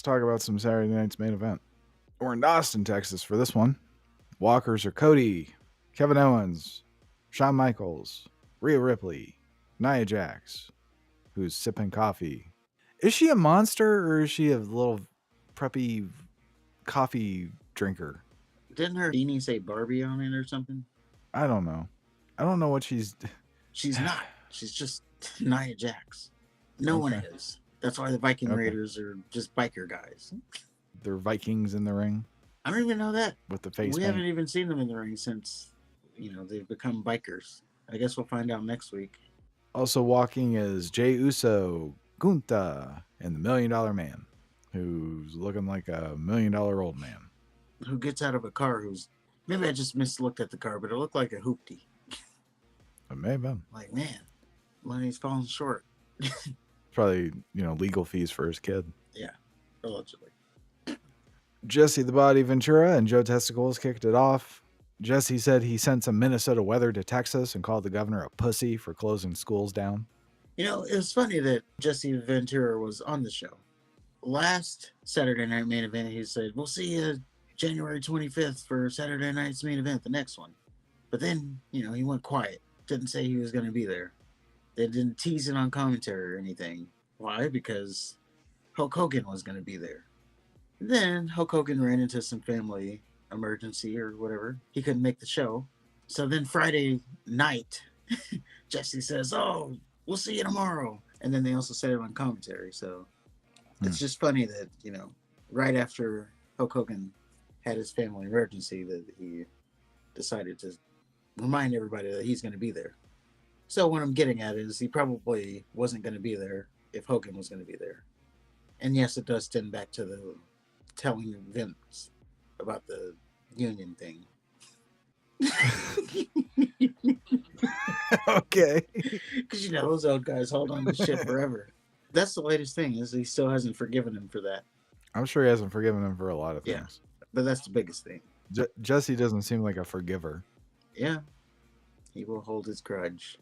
Let's talk about some Saturday night's main event. We're in Austin, Texas for this one. Walkers are Cody, Kevin Owens, Shawn Michaels, Rhea Ripley, Nia Jax, who's sipping coffee. Is she a monster or is she a little preppy coffee drinker? Didn't her beanie say Barbie on it or something? I don't know. I don't know what she's. She's not. She's just Nia Jax. No one Okay. is. That's why the Viking Okay. Raiders are just biker guys. They're Vikings in the ring I don't even know that. with the face We paint. haven't even seen them in the ring since, they've become bikers. I guess we'll find out next week. Also walking is Jey Uso, Gunther, and the $1 Million Man, who's looking like a $1 million old man. Who gets out of a car who's. Maybe I just mislooked at the car, but it looked like a hoopty. It may have been. Like, man, money's falling short. Probably, legal fees for his kid. Yeah, allegedly. Jesse the Body Ventura and Joe Testicles kicked it off. Jesse said he sent some Minnesota weather to Texas and called the governor a pussy for closing schools down. It was funny that Jesse Ventura was on the show. Last Saturday night main event, he said, we'll see you January 25th for Saturday night's main event, the next one. But then, he went quiet. Didn't say he was going to be there. They didn't tease it on commentary or anything. Why? Because Hulk Hogan was going to be there. Then Hulk Hogan ran into some family emergency or whatever. He couldn't make the show. So then Friday night, Jesse says, oh, we'll see you tomorrow. And then they also said it on commentary. So it's just funny that, right after Hulk Hogan had his family emergency, that he decided to remind everybody that he's going to be there. So what I'm getting at is he probably wasn't going to be there if Hogan was going to be there. And yes, it does stem back to the telling Vince about the union thing. Okay. Because, those old guys hold on to shit forever. That's the latest thing, is he still hasn't forgiven him for that. I'm sure he hasn't forgiven him for a lot of things. But that's the biggest thing. Jesse doesn't seem like a forgiver. Yeah. He will hold his grudge.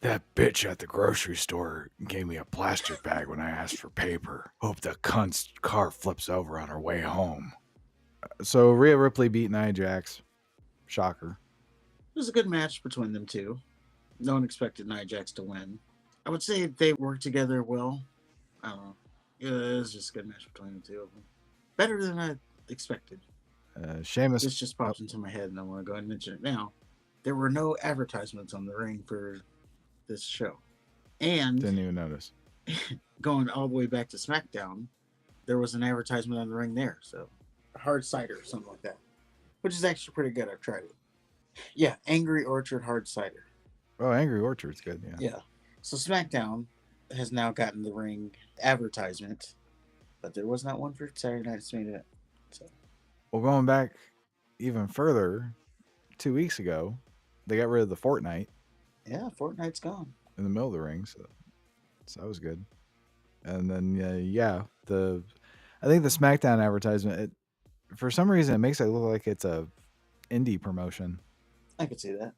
That bitch at the grocery store gave me a plastic bag when I asked for paper. Hope the cunt's car flips over on her way home. So Rhea Ripley beat Nia Jax. Shocker. It was a good match between them two. No one expected Nia Jax to win. I would say they worked together well. I don't know. It was just a good match between the two of them. Better than I expected. Sheamus. This just pops into my head and I want to go ahead and mention it now. There were no advertisements on the ring for this show. And Didn't even notice. Going all the way back to SmackDown, there was an advertisement on the ring there. So hard cider or something like that. Which is actually pretty good. I've tried it. Yeah, Angry Orchard hard cider. Oh, Angry Orchard's good, yeah. Yeah. So SmackDown has now gotten the ring advertisement, but there was not one for Saturday Night's Main Event. So. Well, going back even further, 2 weeks ago, they got rid of the Fortnite. Yeah, Fortnite's gone. In the middle of the ring, so that was good. And then, I think the SmackDown advertisement, for some reason, it makes it look like it's a indie promotion. I could see that.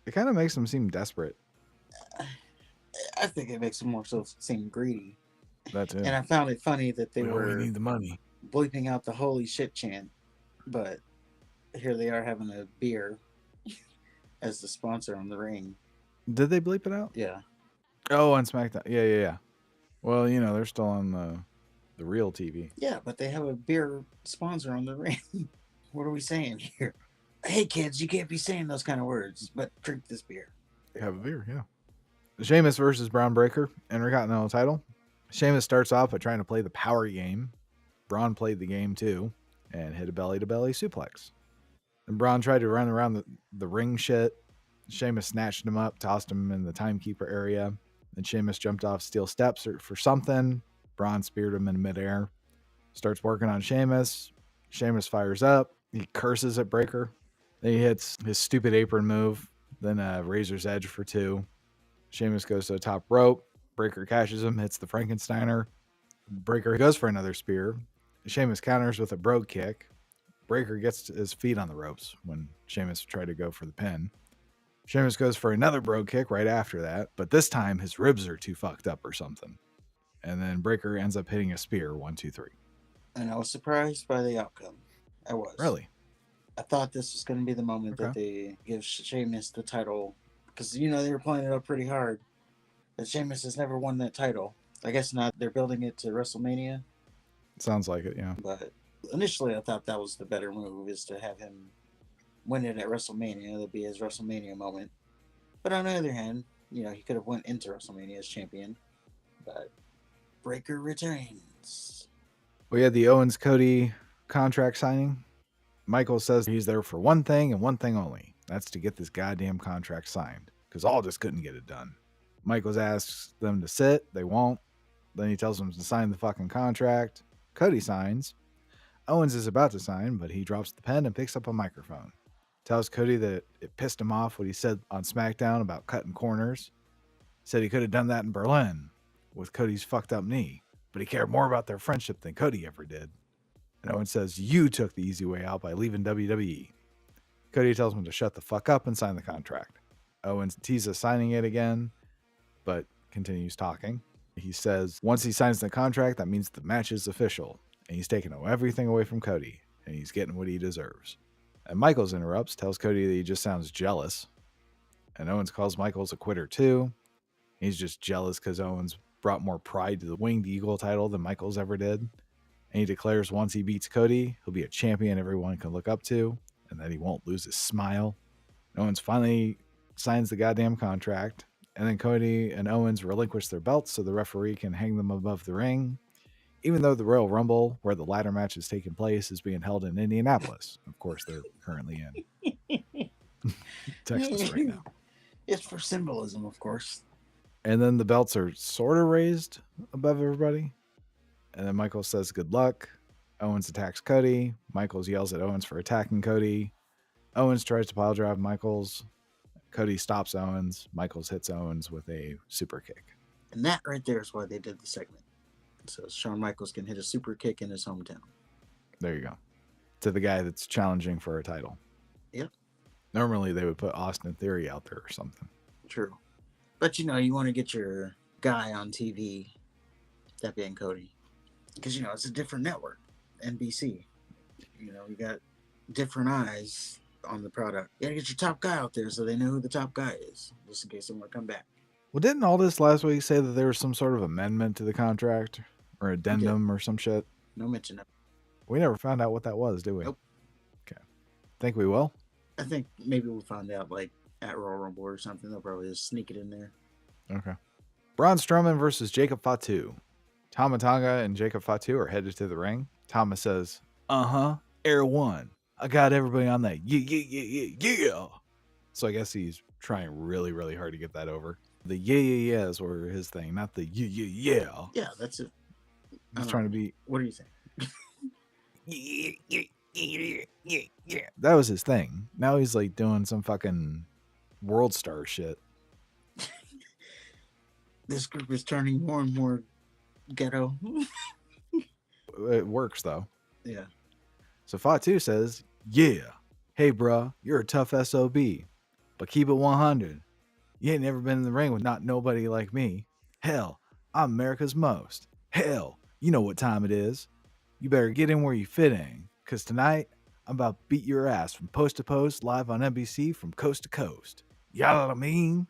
It kind of makes them seem desperate. I think it makes them more so seem greedy. That too. And I found it funny that they were need the money. Bleeping out the holy shit chant, but here they are having a beer as the sponsor on the ring. Did they bleep it out? Yeah. Oh, on SmackDown. Yeah. Well, they're still on the real TV. Yeah, but they have a beer sponsor on the ring. What are we saying here? Hey, kids, you can't be saying those kind of words, but drink this beer. Have a beer, yeah. Sheamus versus Braun Breaker, Intercontinental title. Sheamus starts off by trying to play the power game. Braun played the game too and hit a belly-to-belly suplex. And Braun tried to run around the ring shit. Sheamus snatched him up, tossed him in the timekeeper area. Then Sheamus jumped off steel steps for something. Braun speared him in midair. Starts working on Sheamus. Sheamus fires up. He curses at Breaker. Then he hits his stupid apron move. Then Razor's Edge for 2. Sheamus goes to the top rope. Breaker catches him, hits the Frankensteiner. Breaker goes for another spear. Sheamus counters with a brogue kick. Breaker gets his feet on the ropes when Sheamus tried to go for the pin. Sheamus goes for another brogue kick right after that, but this time his ribs are too fucked up or something. And then Breaker ends up hitting a spear, 1, 2, 3. And I was surprised by the outcome. I was. Really? I thought this was going to be the moment that Okay. they give Sheamus the title. Because, they were playing it up pretty hard. That Sheamus has never won that title. I guess not. They're building it to WrestleMania. Sounds like it, yeah. But initially, I thought that was the better move, is to have him win it at WrestleMania. That'd be his WrestleMania moment. But on the other hand, he could have went into WrestleMania as champion. But Breaker returns. We had the Owens Cody contract signing. Michael says he's there for one thing and one thing only. That's to get this goddamn contract signed. Because Aldis couldn't get it done. Michaels asks them to sit. They won't. Then he tells them to sign the fucking contract. Cody signs. Owens is about to sign, but he drops the pen and picks up a microphone. Tells Cody that it pissed him off what he said on SmackDown about cutting corners. Said he could have done that in Berlin with Cody's fucked up knee, but he cared more about their friendship than Cody ever did. And Owens says, you took the easy way out by leaving WWE. Cody tells him to shut the fuck up and sign the contract. Owens teases signing it again, but continues talking. He says once he signs the contract, that means the match is official, and he's taking everything away from Cody, and he's getting what he deserves. And Michaels interrupts, tells Cody that he just sounds jealous. And Owens calls Michaels a quitter too. He's just jealous because Owens brought more pride to the Winged Eagle title than Michaels ever did. And he declares once he beats Cody, he'll be a champion everyone can look up to, and that he won't lose his smile. And Owens finally signs the goddamn contract. And then Cody and Owens relinquish their belts so the referee can hang them above the ring. Even though the Royal Rumble, where the ladder match is taking place, is being held in Indianapolis. Of course, they're currently in Texas right now. It's for symbolism, of course. And then the belts are sort of raised above everybody. And then Michaels says good luck. Owens attacks Cody. Michaels yells at Owens for attacking Cody. Owens tries to pile drive Michaels. Cody stops Owens. Michaels hits Owens with a super kick. And that right there is why they did the segment. So Shawn Michaels can hit a super kick in his hometown. There you go. To the guy that's challenging for a title. Yep. Normally they would put Austin Theory out there or something. True. But you want to get your guy on TV, that being Cody. Because, it's a different network, NBC. You got different eyes on the product. You gotta get your top guy out there so they know who the top guy is, just in case they want to come back. Well, didn't Aldis last week say that there was some sort of amendment to the contract or addendum or some shit? No mention of it. We never found out what that was, did we? Nope. Okay. Think we will? I think maybe we'll find out at Royal Rumble or something. They'll probably just sneak it in there. Okay. Braun Strowman versus Jacob Fatu. Tama Tonga and Jacob Fatu are headed to the ring. Tama says, Air One. I got everybody on that. Yeah. So I guess he's trying really, really hard to get that over. The yeahs were his thing, not the yeah. Yeah, that's it. He's trying to be. What do you think? Yeah. That was his thing. Now he's doing some fucking world star shit. This group is turning more and more ghetto. It works though. Yeah. So Fatu says, yeah. Hey, bruh, you're a tough SOB, but keep it 100. You ain't never been in the ring with not nobody like me. Hell, I'm America's most. Hell, you know what time it is. You better get in where you fit in, because tonight, I'm about to beat your ass from post to post, live on NBC from coast to coast. You know what I mean?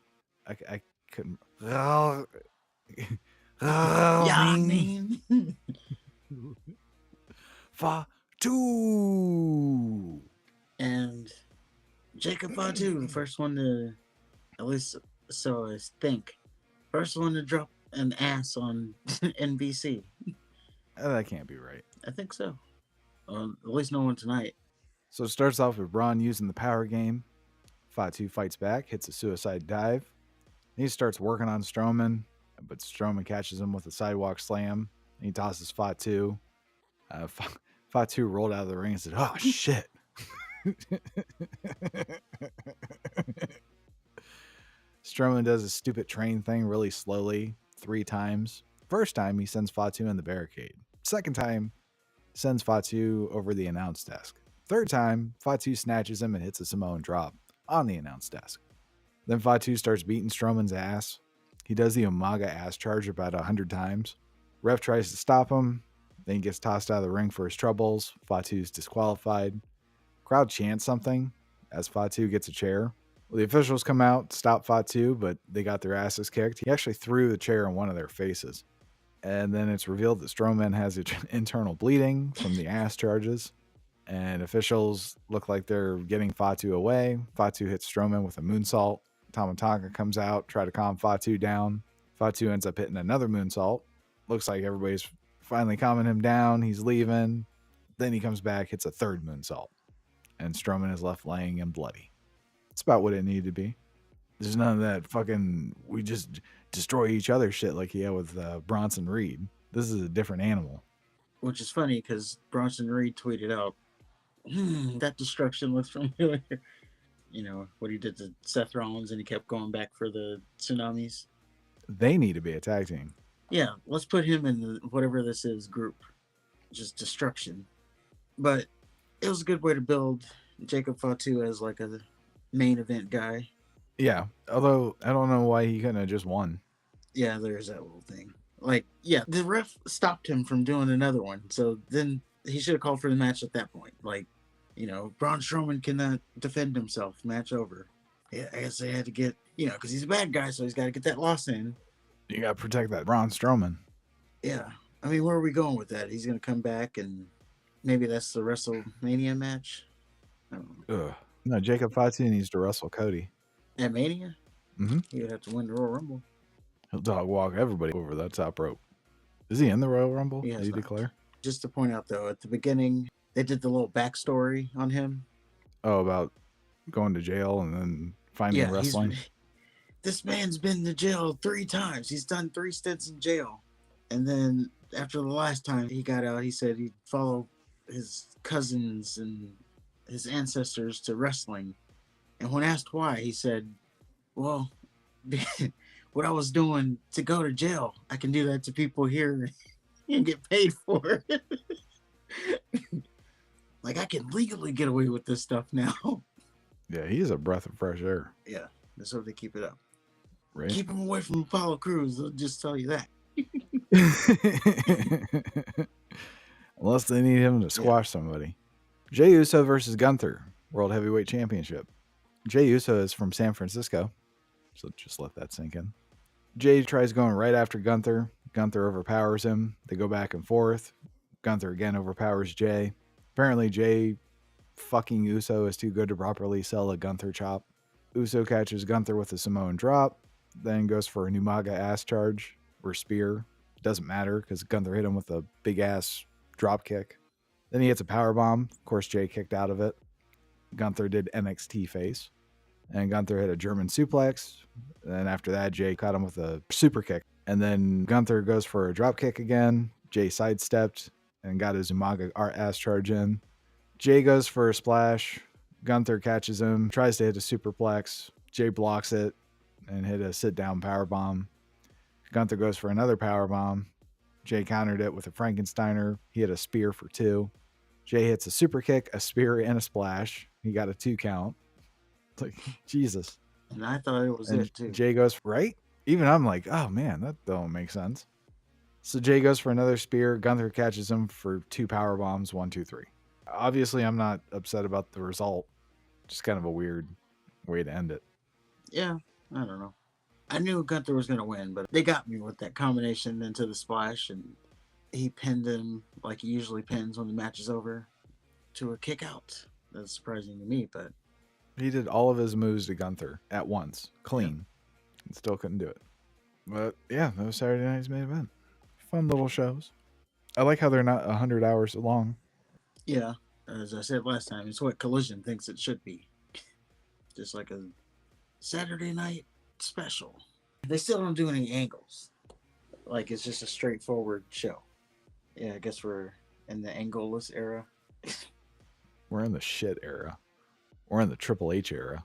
I couldn't. Yeah, I mean. Fatu. And Jacob Fatu, the first one to, at least so I think, first one to drop an ass on NBC. That can't be right. I think so. At least no one tonight. So it starts off with Braun using the power game. Fatu fights back, hits a suicide dive. He starts working on Strowman, but Strowman catches him with a sidewalk slam. And he tosses Fatu. Fatu rolled out of the ring and said, "Oh, shit." Strowman does a stupid train thing really slowly 3 times. First time, he sends Fatu in the barricade. Second time, sends Fatu over the announce desk. Third time, Fatu snatches him and hits a Samoan drop on the announce desk. Then Fatu starts beating Strowman's ass. He does the Umaga ass charge about 100 times. Ref tries to stop him. Then he gets tossed out of the ring for his troubles. Fatu's disqualified. Crowd chants something as Fatu gets a chair. Well, the officials come out, stop Fatu, but they got their asses kicked. He actually threw the chair in one of their faces. And then it's revealed that Strowman has internal bleeding from the ass charges. And officials look like they're getting Fatu away. Fatu hits Strowman with a moonsault. Tama Tonga comes out, try to calm Fatu down. Fatu ends up hitting another moonsault. Looks like everybody's finally calming him down. He's leaving. Then he comes back, hits a third moonsault. And Strowman is left laying and bloody. It's about what it needed to be. There's none of that fucking we just destroy each other shit like he had with Bronson Reed. This is a different animal. Which is funny because Bronson Reed tweeted out, that destruction looks familiar. You know, what he did to Seth Rollins and he kept going back for the tsunamis. They need to be a tag team. Yeah, let's put him in the whatever this is group. Just destruction. But it was a good way to build Jacob Fatu as like a main event guy. Yeah, although I don't know why he couldn't have just won. Yeah, there's that little thing. Like, yeah, the ref stopped him from doing another one. So then he should have called for the match at that point. Like, you know, Braun Strowman cannot defend himself. Match over. Yeah, I guess they had to get, you know, because he's a bad guy, so he's got to get that loss in. You got to protect that Braun Strowman. Yeah. I mean, where are we going with that? He's going to come back and maybe that's the WrestleMania match? I don't know. Ugh. No, Jacob Fatu needs to wrestle Cody. At Mania? Mm-hmm. He would have to win the Royal Rumble. He'll dog walk everybody over that top rope. Is he in the Royal Rumble? Did he declare? Just to point out, though, at the beginning, they did the little backstory on him. Oh, about going to jail and then finding wrestling? This man's been to jail 3 times. He's done 3 stints in jail. And then after the last time he got out, he said he'd follow his cousins and his ancestors to wrestling. And when asked why, he said, well, what I was doing to go to jail, I can do that to people here and get paid for it. Like, I can legally get away with this stuff now. Yeah, he's a breath of fresh air. Yeah, let's hope they keep it up. Right? Keep him away from Apollo Crews. They'll just tell you that. Unless they need him to squash somebody. Jey Uso versus Gunther, World Heavyweight Championship. Jey Uso is from San Francisco, so just let that sink in. Jey tries going right after Gunther. Gunther overpowers him. They go back and forth. Gunther again overpowers Jey. Apparently Jey fucking Uso is too good to properly sell a Gunther chop. Uso catches Gunther with a Samoan drop, then goes for a Numaga ass charge or spear. Doesn't matter because Gunther hit him with a big ass drop kick. Then he hits a powerbomb. Of course, Jey kicked out of it. Gunther did NXT face. And Gunther hit a German suplex. And after that, Jey caught him with a super kick. And then Gunther goes for a drop kick again. Jey sidestepped and got his Umaga ass charge in. Jey goes for a splash. Gunther catches him, tries to hit a superplex. Jey blocks it and hit a sit-down powerbomb. Gunther goes for another powerbomb. Jey countered it with a Frankensteiner. He hit a spear for 2. Jey hits a super kick, a spear, and a splash. He got a 2 count. It's like, Jesus. And I thought it was it, too. Jey goes, right? Even I'm like, oh, man, that don't make sense. So Jey goes for another spear. Gunther catches him for 2 power bombs, 1, 2, 3. Obviously, I'm not upset about the result. Just kind of a weird way to end it. Yeah, I don't know. I knew Gunther was going to win, but they got me with that combination into the splash, and he pinned him like he usually pins when the match is over to a kick out. That's surprising to me, but... He did all of his moves to Gunther at once, clean, and still couldn't do it. But yeah, that was Saturday night's main event. Fun little shows. I like how they're not 100 hours long. Yeah, as I said last time, it's what Collision thinks it should be. Just like a Saturday night special. They still don't do any angles. Like, it's just a straightforward show. Yeah, I guess we're in the angleless era. We're in the shit era. We're in the Triple H era.